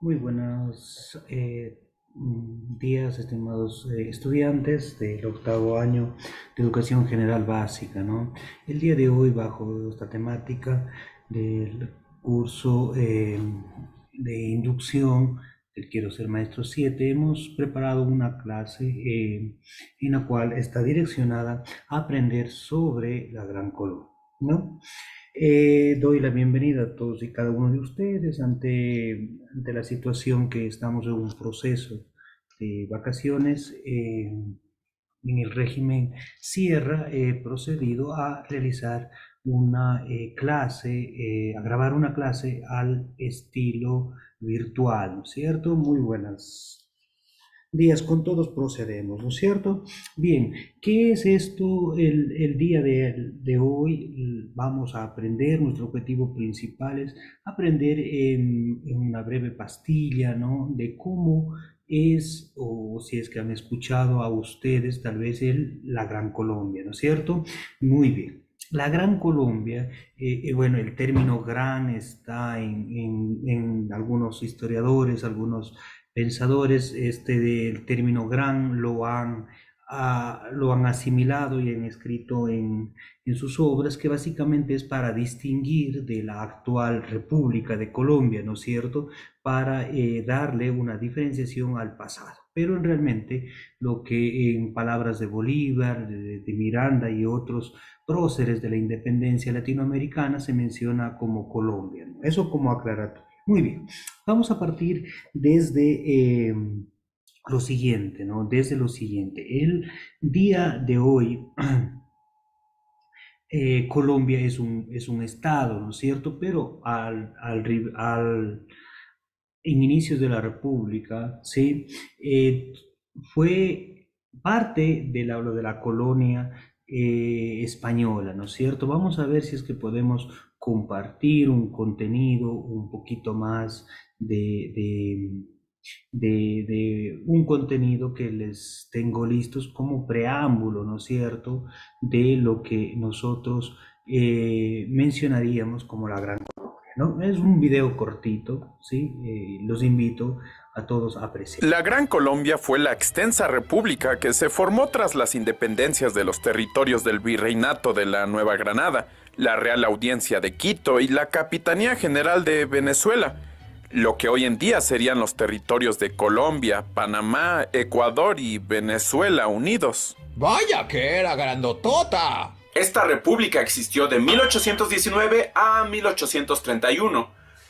Muy buenos días, estimados estudiantes del octavo año de Educación General Básica, ¿no? El día de hoy, bajo esta temática del curso de inducción del Quiero Ser Maestro 7, hemos preparado una clase en la cual está direccionada a aprender sobre la Gran Colombia, ¿no? Doy la bienvenida a todos y cada uno de ustedes ante la situación que estamos en un proceso de vacaciones. En el régimen Sierra he procedido a realizar una clase, a grabar una clase al estilo virtual, ¿no es cierto? Muy buenas días, con todos procedemos, ¿no es cierto? Bien, ¿qué es esto el día de hoy? Vamos a aprender, nuestro objetivo principal es aprender en una breve pastilla, ¿no? De cómo es, o si es que han escuchado a ustedes, tal vez la Gran Colombia, ¿no es cierto? Muy bien. La Gran Colombia, bueno, el término gran está en algunos historiadores, algunos pensadores del término gran lo han asimilado y han escrito en sus obras, que básicamente es para distinguir de la actual República de Colombia, ¿no es cierto? Para darle una diferenciación al pasado. Pero realmente lo que en palabras de Bolívar, de Miranda y otros próceres de la independencia latinoamericana se menciona como Colombia, ¿no? Eso como aclaratorio. Muy bien, vamos a partir desde lo siguiente, ¿no? Desde lo siguiente. El día de hoy, Colombia es un estado, ¿no es cierto? Pero en inicios de la República, ¿sí? Fue parte de la colonia española, ¿no es cierto? Vamos a ver si es que podemos compartir un contenido un poquito más de, de, de un contenido que les tengo listos como preámbulo, ¿no es cierto?, de lo que nosotros mencionaríamos como la Gran Colombia, ¿no? Es un video cortito, ¿sí? Los invito a todos a apreciar. La Gran Colombia fue la extensa república que se formó tras las independencias de los territorios del Virreinato de la Nueva Granada, la Real Audiencia de Quito y la Capitanía General de Venezuela, lo que hoy en día serían los territorios de Colombia, Panamá, Ecuador y Venezuela unidos. ¡Vaya que era grandotota! Esta república existió de 1819 a 1831,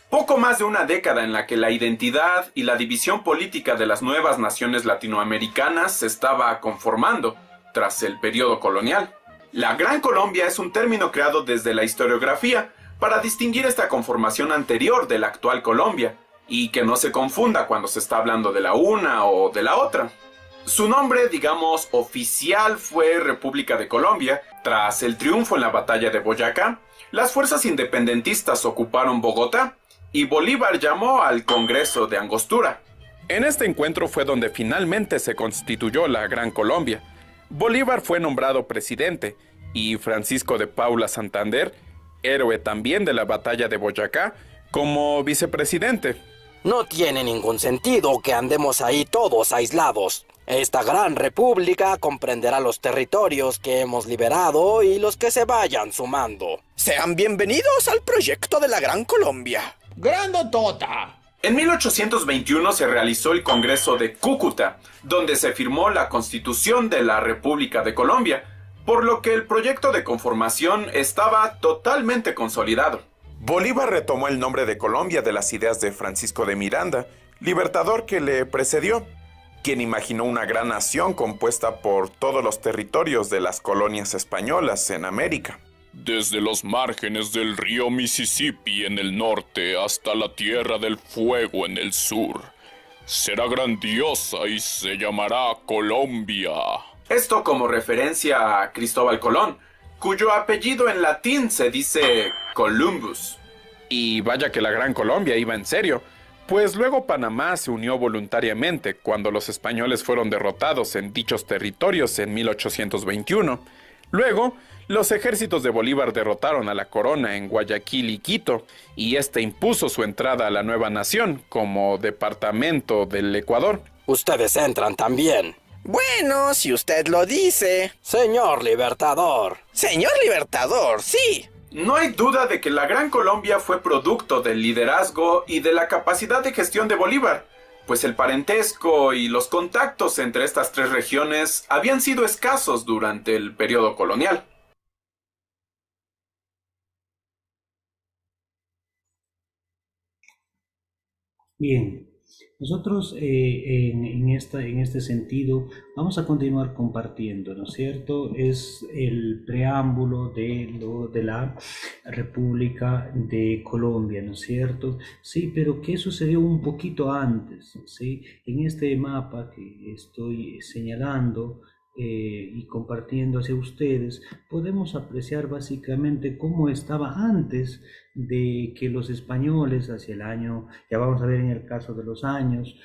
poco más de una década en la que la identidad y la división política de las nuevas naciones latinoamericanas se estaba conformando tras el periodo colonial. La Gran Colombia es un término creado desde la historiografía para distinguir esta conformación anterior de la actual Colombia y que no se confunda cuando se está hablando de la una o de la otra. Su nombre, digamos, oficial fue República de Colombia. Tras el triunfo en la batalla de Boyacá, las fuerzas independentistas ocuparon Bogotá y Bolívar llamó al Congreso de Angostura. En este encuentro fue donde finalmente se constituyó la Gran Colombia. Bolívar fue nombrado presidente y Francisco de Paula Santander, héroe también de la batalla de Boyacá, como vicepresidente. No tiene ningún sentido que andemos ahí todos aislados. Esta gran república comprenderá los territorios que hemos liberado y los que se vayan sumando. Sean bienvenidos al proyecto de la Gran Colombia. ¡Grandotota! En 1821 se realizó el Congreso de Cúcuta, donde se firmó la Constitución de la República de Colombia, por lo que el proyecto de conformación estaba totalmente consolidado. Bolívar retomó el nombre de Colombia de las ideas de Francisco de Miranda, libertador que le precedió, quien imaginó una gran nación compuesta por todos los territorios de las colonias españolas en América. Desde los márgenes del río Mississippi en el norte hasta la Tierra del Fuego en el sur. Será grandiosa y se llamará Colombia. Esto como referencia a Cristóbal Colón, cuyo apellido en latín se dice Columbus. Y vaya que la Gran Colombia iba en serio, pues luego Panamá se unió voluntariamente cuando los españoles fueron derrotados en dichos territorios en 1821. Luego, los ejércitos de Bolívar derrotaron a la corona en Guayaquil y Quito, y este impuso su entrada a la nueva nación como departamento del Ecuador. Ustedes entran también. Bueno, si usted lo dice. Señor Libertador. Señor Libertador, sí. No hay duda de que la Gran Colombia fue producto del liderazgo y de la capacidad de gestión de Bolívar, pues el parentesco y los contactos entre estas tres regiones habían sido escasos durante el periodo colonial. Bien, nosotros en este sentido vamos a continuar compartiendo, ¿no es cierto? Es el preámbulo de la República de Colombia, ¿no es cierto? Sí, pero ¿qué sucedió un poquito antes? ¿Sí? En este mapa que estoy señalando y compartiendo hacia ustedes, podemos apreciar básicamente cómo estaba antes de que los españoles hacia el año, ya vamos a ver en el caso de los años,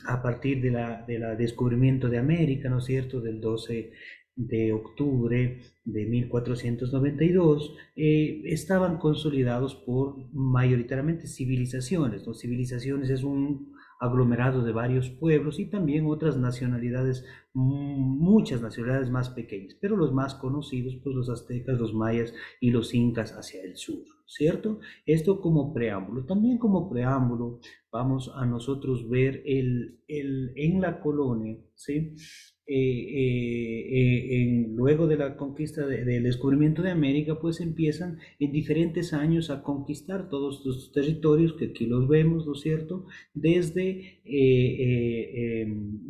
a partir de la descubrimiento de América, ¿no es cierto?, del 12 de octubre de 1492, estaban consolidados por mayoritariamente civilizaciones, ¿no? Civilizaciones es un aglomerado de varios pueblos y también otras nacionalidades, muchas nacionalidades más pequeñas, pero los más conocidos, pues los aztecas, los mayas y los incas hacia el sur, ¿cierto? Esto como preámbulo. También como preámbulo vamos a nosotros ver en la colonia, ¿sí? Luego de la conquista del descubrimiento de América, pues empiezan en diferentes años a conquistar todos estos territorios que aquí los vemos, ¿no es cierto? Desde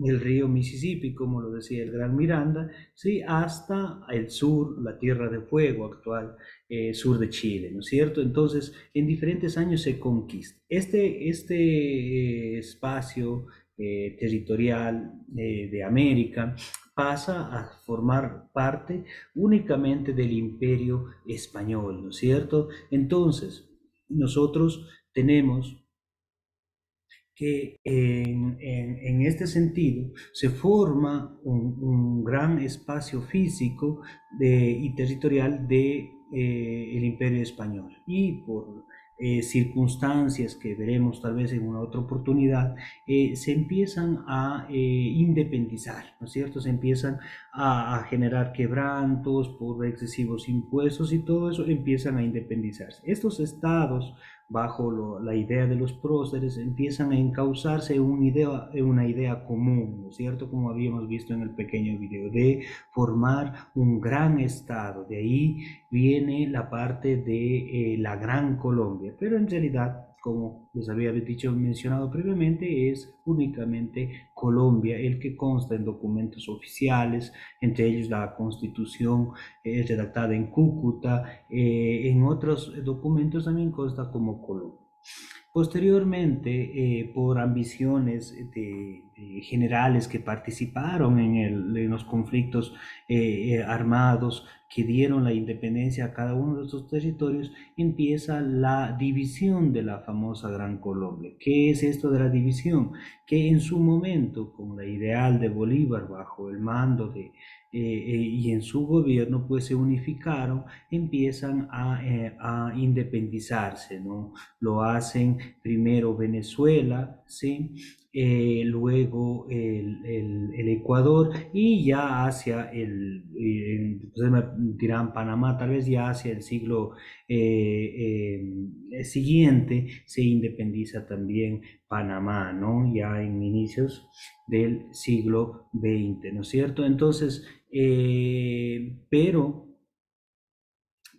el río Mississippi, como lo decía el gran Miranda, ¿sí? Hasta el sur, la Tierra de Fuego actual, sur de Chile, ¿no es cierto? Entonces, en diferentes años se conquista. Este espacio territorial de América pasa a formar parte únicamente del Imperio Español, ¿no es cierto? Entonces, nosotros tenemos que en este sentido se forma un gran espacio físico y territorial de el Imperio Español, y por circunstancias que veremos tal vez en una otra oportunidad, se empiezan a independizar, ¿no es cierto? Se empiezan a generar quebrantos por excesivos impuestos y todo eso empiezan a independizarse. Estos estados, bajo la idea de los próceres, empiezan a encauzarse en una idea común, ¿no es cierto? Como habíamos visto en el pequeño video, de formar un gran estado. De ahí viene la parte de la Gran Colombia, pero en realidad, como les había dicho, mencionado previamente, es únicamente Colombia el que consta en documentos oficiales, entre ellos la Constitución redactada en Cúcuta, en otros documentos también consta como Colombia. Posteriormente, por ambiciones generales que participaron en los conflictos armados que dieron la independencia a cada uno de estos territorios, empieza la división de la famosa Gran Colombia. ¿Qué es esto de la división? Que en su momento, con la ideal de Bolívar bajo el mando y en su gobierno, pues se unificaron, empiezan a independizarse, ¿no? Lo hacen primero Venezuela, ¿sí? Luego el Ecuador, y ya hacia ustedes me dirán Panamá, tal vez ya hacia el siglo siguiente se independiza también Panamá, ¿no? Ya en inicios del siglo XX, ¿no es cierto? Entonces, pero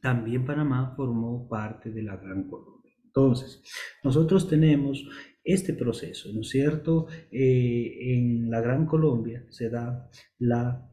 también Panamá formó parte de la Gran Colombia. Entonces, nosotros tenemos este proceso, ¿no es cierto? En la Gran Colombia se da la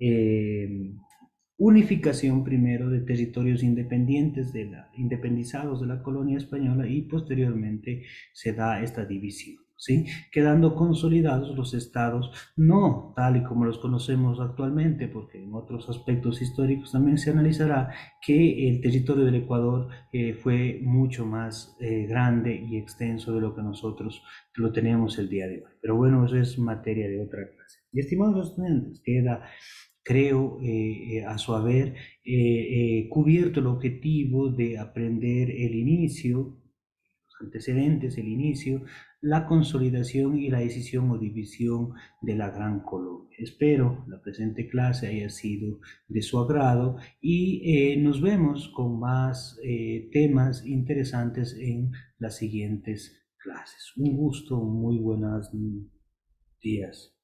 unificación primero de territorios independientes, independizados de la colonia española, y posteriormente se da esta división, ¿sí? Quedando consolidados los estados, no tal y como los conocemos actualmente, porque en otros aspectos históricos también se analizará que el territorio del Ecuador fue mucho más grande y extenso de lo que nosotros lo tenemos el día de hoy. Pero bueno, eso es materia de otra clase. Y estimados estudiantes, queda creo, a su haber cubierto el objetivo de aprender el inicio, los antecedentes, el inicio, la consolidación y la decisión o división de la Gran Colombia. Espero la presente clase haya sido de su agrado y nos vemos con más temas interesantes en las siguientes clases. Un gusto, muy buenos días.